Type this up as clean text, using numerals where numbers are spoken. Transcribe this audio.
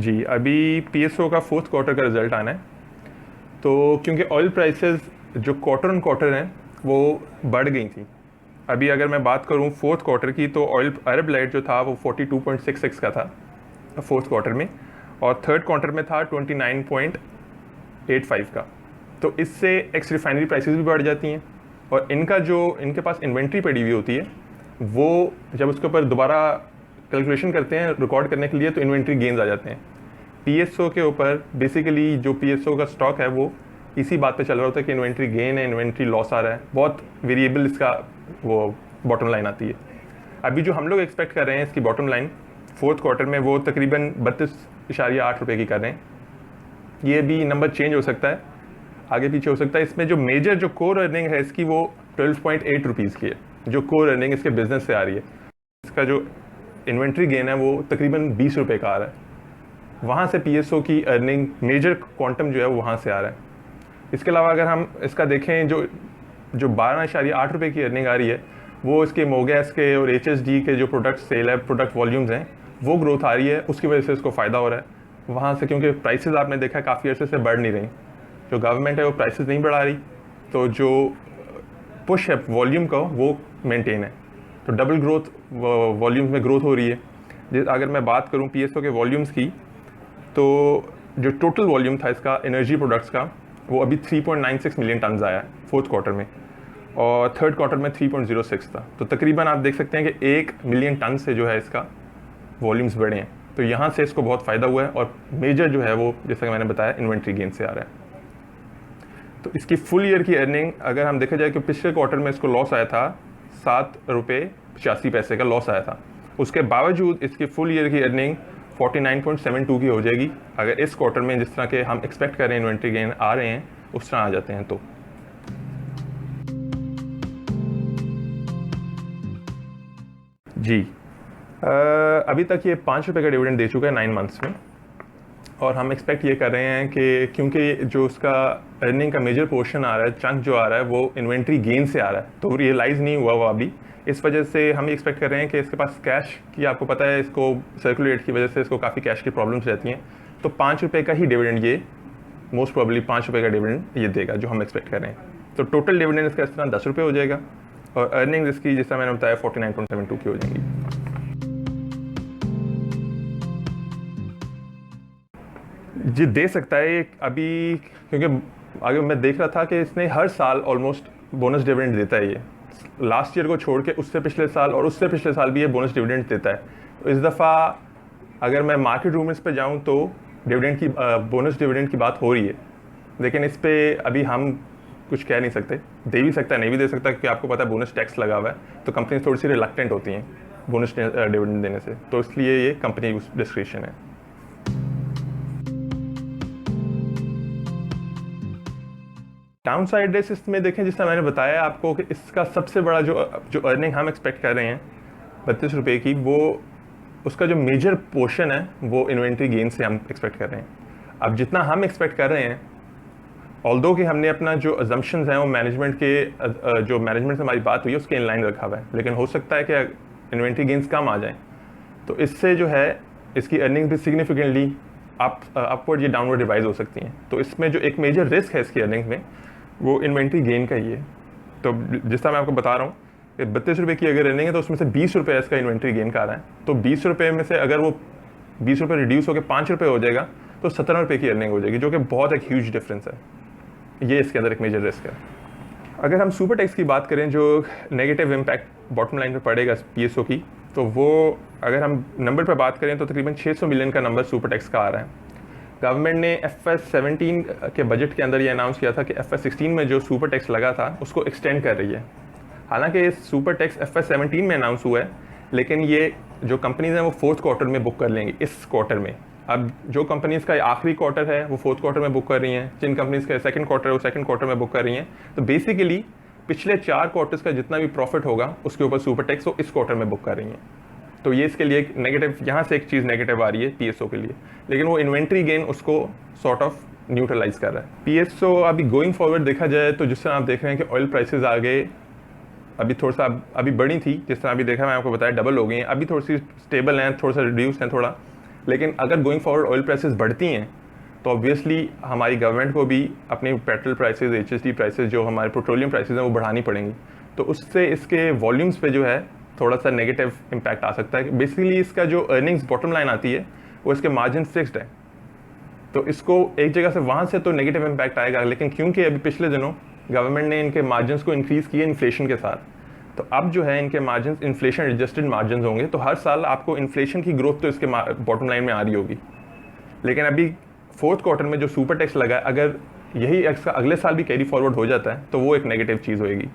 जी, अभी पीएसओ का fourth quarter का रिज़ल्ट आना है। तो क्योंकि ऑयल प्राइसेस जो क्वार्टर ऑन क्वार्टर हैं वो बढ़ गई थी। अभी अगर मैं बात करूं फोर्थ क्वार्टर की, तो ऑयल अरब लाइट जो था वो 42.66 का था फोर्थ क्वार्टर में, और थर्ड क्वार्टर में था 29.85 का। तो इससे एक्स रिफाइनरी प्राइसेस भी बढ़ जाती हैं, और इनके पास इन्वेंट्री पड़ी हुई होती है, वो जब उसके ऊपर दोबारा कैलकुलेशन करते हैं रिकॉर्ड करने के लिए, तो इन्वेंट्री गेन्स आ जाते हैं। पीएसओ के ऊपर बेसिकली जो पीएसओ का स्टॉक है वो इसी बात पे चल रहा होता है कि इन्वेंट्री गेन है, इन्वेंट्री लॉस आ रहा है, बहुत वेरिएबल इसका वो बॉटम लाइन आती है। अभी जो हम लोग एक्सपेक्ट कर रहे हैं इसकी बॉटम लाइन फोर्थ क्वार्टर में, वो तकरीबन 32.8 रुपये की कर रहे हैं। ये भी नंबर चेंज हो सकता है, आगे पीछे हो सकता है। इसमें जो मेजर जो कोर अर्निंग है इसकी वो 12.8 रुपीज़ की है, जो कोर अर्निंग इसके बिजनेस से आ रही है। इसका जो इन्वेंट्री गेन है वो तकरीबन 20 रुपये का आ रहा है। वहाँ से पीएसओ की अर्निंग मेजर क्वांटम जो है वो वहाँ से आ रहा है। इसके अलावा अगर हम इसका देखें, जो 12.8 रुपये की अर्निंग आ रही है, वो इसके मोगैस के और एचएसडी के जो प्रोडक्ट सेल है, प्रोडक्ट वॉल्यूम्स हैं, वो ग्रोथ आ रही है, उसकी वजह से इसको फ़ायदा हो रहा है वहाँ से। क्योंकि प्राइसेस आपने देखा काफ़ी अर्से से बढ़ नहीं रही, जो गवर्नमेंट है वो प्राइसेस नहीं बढ़ा रही, तो जो पुश है वॉल्यूम का वो मेंटेन है, तो डबल ग्रोथ वॉल्यूम्स में ग्रोथ हो रही है। अगर मैं बात करूँ पीएसओ के वॉल्यूम्स की, तो जो टोटल वॉल्यूम था इसका एनर्जी प्रोडक्ट्स का, वो अभी 3.96 मिलियन टन्स आया है फोर्थ क्वार्टर में, और थर्ड क्वार्टर में 3.06 था। तो तकरीबन आप देख सकते हैं कि 1 मिलियन टन से जो है इसका वॉल्यूम्स बढ़े हैं। तो यहाँ से इसको बहुत फ़ायदा हुआ है, और मेजर जो है वो जैसा कि मैंने बताया इन्वेंट्री गेन से आ रहा है। तो इसकी फुल ईयर की अर्निंग अगर हम देखा जाए कि पिछले क्वार्टर में इसको लॉस आया था, 7 रुपये 85 पैसे का लॉस आया था। उसके बावजूद इसकी फुल ईयर की अर्निंग 49.72 की हो जाएगी, अगर इस क्वार्टर में जिस तरह के हम एक्सपेक्ट कर रहे हैं इन्वेंट्री गेन आ रहे हैं उस तरह आ जाते हैं तो। जी, अभी तक ये 5 रुपये का डिविडेंड दे चुका है 9 मंथ्स में, और हम एक्सपेक्ट ये कर रहे हैं कि क्योंकि जो उसका अर्निंग का मेजर पोर्शन आ रहा है, चंक जो आ रहा है वो इन्वेंट्री गेन से आ रहा है, तो रियलाइज़ नहीं हुआ वो अभी। इस वजह से हम एक्सपेक्ट कर रहे हैं कि इसके पास कैश की, आपको पता है इसको सर्कुलेट की वजह से इसको काफ़ी कैश की प्रॉब्लम्स रहती हैं, तो 5 रुपये का ही डिविडेंड ये मोस्ट प्रॉब्ली 5 रुपये का डिविडेंड ये देगा जो हम एक्सपेक्ट कर रहे हैं। तो टोटल डिविडेंड इसका इस तरह 10 रुपये हो जाएगा, और अर्निंग इसकी जैसा मैंने बताया 49.72 की हो जाएंगी। जी दे सकता है अभी, क्योंकि आगे मैं देख रहा था कि इसने हर साल ऑलमोस्ट बोनस डिविडेंड देता है। ये लास्ट ईयर को छोड़ के उससे पिछले साल और उससे पिछले साल भी ये बोनस डिविडेंड देता है। तो इस दफ़ा अगर मैं मार्केट रूमर्स पे जाऊं तो डिविडेंड की बोनस डिविडेंड की बात हो रही है, लेकिन इस पर अभी हम कुछ कह नहीं सकते। दे भी सकता है, नहीं भी दे सकता, क्योंकि आपको पता है बोनस टैक्स लगा हुआ है, तो कंपनी थोड़ी सी रिलक्टेंट होती हैं बोनस डिविडेंड देने से, तो इसलिए ये कंपनी डिस्क्रिप्शन है। डाउन साइड रिस्क में देखें, जिस तरह मैंने बताया आपको कि इसका सबसे बड़ा जो अर्निंग हम एक्सपेक्ट कर रहे हैं 32 रुपये की, वो उसका जो मेजर पोर्शन है वो इन्वेंट्री गेन से हम एक्सपेक्ट कर रहे हैं। अब जितना हम एक्सपेक्ट कर रहे हैं, ऑल्दो कि हमने अपना जो अजम्पशंस हैं वो मैनेजमेंट के जो मैनेजमेंट से हमारी बात हुई है उसके इन लाइन रखा हुआ है, लेकिन हो सकता है कि इन्वेंट्री गेन्स कम आ जाएँ, तो इससे जो है इसकी अर्निंग भी सिग्निफिकेंटली अपवर्ड या डाउनवर्ड रिवाइज हो सकती हैं। तो इसमें जो एक मेजर रिस्क है इसकी अर्निंग में वो इन्वेंट्री गेन का ही है। तो जिस तरह मैं आपको बता रहा हूँ कि 32 रुपये की अगर अर्निंग है तो उसमें से 20 रुपये इसका इन्वेंट्री गेन का आ रहा है, तो 20 रुपये में से अगर वो 20 रुपये रिड्यूस होकर 5 रुपये हो जाएगा तो 17 रुपये की अर्निंग हो जाएगी, जो कि बहुत एक ह्यूज डिफरेंस है। ये इसके अंदर एक मेजर रिस्क है। अगर हम सुपर टैक्स की बात करें, जो नेगेटिव इम्पैक्ट बॉटम लाइन पर पड़ेगा पीएसओ की, तो वो अगर हम नंबर पर बात करें तो तकरीबन 600 मिलियन का नंबर सुपर टैक्स का आ रहा है। गवर्नमेंट ने FS17 के बजट के अंदर ये अनाउंस किया था कि FS16 में जो सुपर टैक्स लगा था उसको एक्सटेंड कर रही है। हालांकि सुपर टैक्स FS17 में अनाउंस हुआ है, लेकिन ये जो कंपनीज हैं वो फोर्थ क्वार्टर में बुक कर लेंगी इस क्वार्टर में। अब जो कंपनीज़ का आखिरी क्वार्टर है वो फोर्थ क्वार्टर में बुक कर रही हैं, जिन कंपनीज़ का सेकंड क्वार्टर है वो सेकंड क्वार्टर में बुक कर रही हैं। तो बेसिकली पिछले 4 क्वार्टर्स का जितना भी प्रॉफिट होगा उसके ऊपर सुपर टैक्स वो इस क्वार्टर में बुक कर रही हैं। तो ये इसके लिए एक नेगेटिव, यहाँ से एक चीज़ नेगेटिव आ रही है पीएसओ के लिए, लेकिन वो इन्वेंट्री गेन उसको सॉर्ट ऑफ न्यूट्रलाइज कर रहा है। पीएसओ अभी गोइंग फॉरवर्ड देखा जाए तो जिस तरह आप देख रहे हैं कि ऑयल प्राइसेस आगे अभी थोड़ा सा अभी बढ़ी थी, जिस तरह अभी देखा मैं आपको बताया डबल हो गई हैं, अभी थोड़ी सी स्टेबल हैं, थोड़ा सा रिड्यूस हैं थोड़ा, लेकिन अगर गोइंग फॉरवर्ड ऑयल प्राइसेस बढ़ती हैं तो ऑब्वियसली हमारी गवर्नमेंट को भी अपने पेट्रोल प्राइसेस, HSD प्राइसेस, जो हमारे पेट्रोलियम प्राइसेस हैं वो बढ़ानी पड़ेंगी। तो उससे इसके वॉल्यूम्स पे जो है थोड़ा सा नेगेटिव इम्पैक्ट आ सकता है। बेसिकली इसका जो अर्निंग्स बॉटम लाइन आती है वो इसके मार्जिन फिक्स्ड है, तो इसको एक जगह से वहाँ से तो नेगेटिव इम्पैक्ट आएगा। लेकिन क्योंकि अभी पिछले दिनों गवर्नमेंट ने इनके मार्जिन को इंक्रीज़ किए इन्फ्लेशन के साथ, तो अब जो है इनके मार्जिन इन्फ्लेशन एडजस्टेड मार्जिन होंगे, तो हर साल आपको इन्फ्लेशन की ग्रोथ तो इसके बॉटम लाइन में आ रही होगी। लेकिन अभी फोर्थ क्वार्टर में जो सुपर टैक्स लगा है, अगर यही इसका अगले साल भी कैरी फॉरवर्ड हो जाता है तो वो एक नेगेटिव चीज़ होएगी।